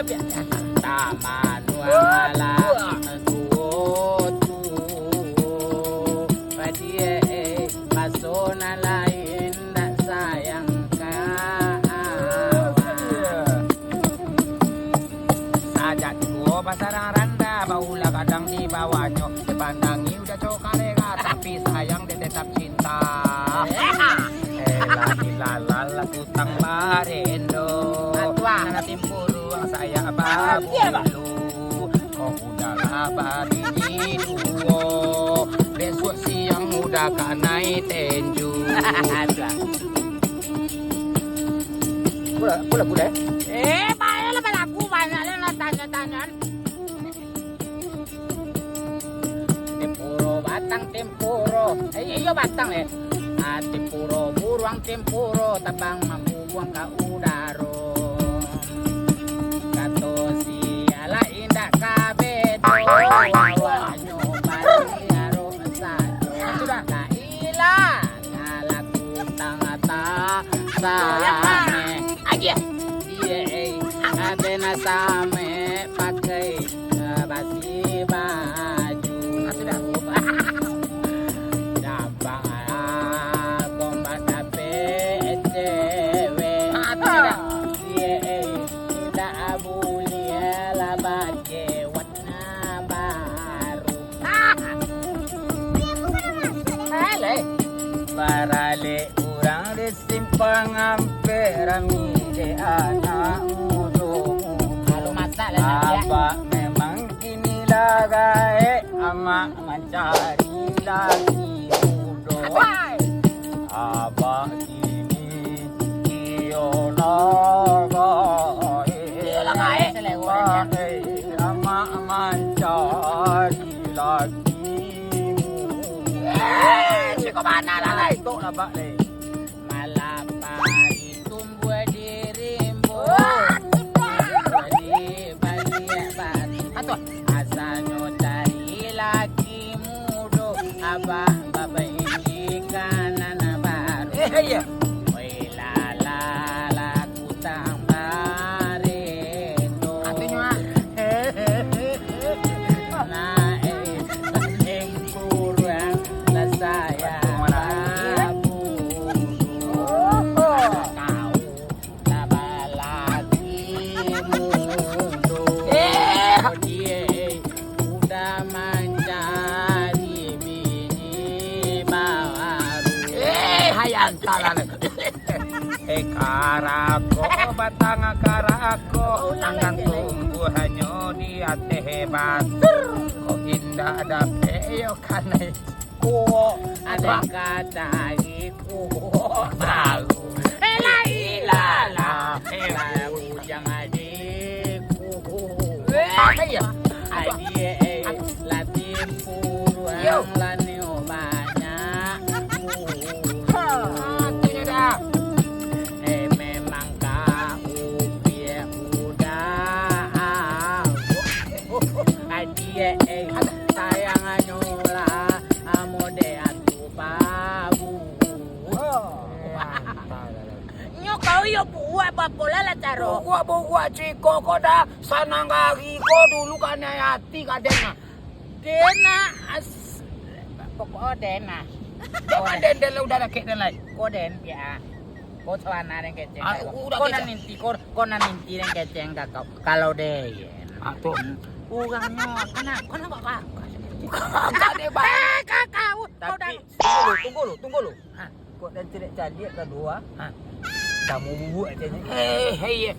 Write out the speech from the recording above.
Taman wala tuo Padie paso na lain na sayang Sajak ko pasarang randa Baula kadang di bawahnya Dipandangi udah cokarega Tapi sayang tetap cinta Lalala kutang barendo Nana timpuru ang saya babulo Kau udah labari di duo Besok siang udah kanai tenju Pula Banyak lah aku banyak lah tanya-tanyaan. Tempuro batang tempuro. Iyo batang tempuro buruang tempuro tabang mabubuang ka udaro. Kato siala indak kabedo. Wanyo pariaro sado. Sudah kaila ngalaku tangata same. Aja. Ate na same pakai basi baju. Dabang kombat tape cewe. Tidak boleh labat warna baru. Barale urang di simpang amperamide anak mudo Kalau masalah Apa memang kini lagai ama mencari lagi mudo Apa kini iyo lagai ama mencari lagi Siko mana lalai? Itu lah Pak Le Malapari tumbuh di rimbo di balik batu asalnya dari laki mudo abah baba ini kanan baru Woi lala kutang barendo nah kurang lah saya Karako batang karako tangan tumbuh hanya di ate hebat kok indah ada peyo kanai kuo ada kata kuo tahu la bujang adik kuo adik latin puruang lanio banyak artinya dah memang kau biar udah adik sayangannya lah mode atu babu kau yo buat apa lah caro gua ciko kok dah sanang kaki ko dulu kan hati kadena pokok dena jangan den udah ada kek den lain koden ya kau celana yang keceng udah kau nanti kau nanti yang keceng kalau deh tuh urangnya kena apa kakak deh bang kakak tapi tunggu lu kok dan tidak jadi kedua kamu bubu aja nih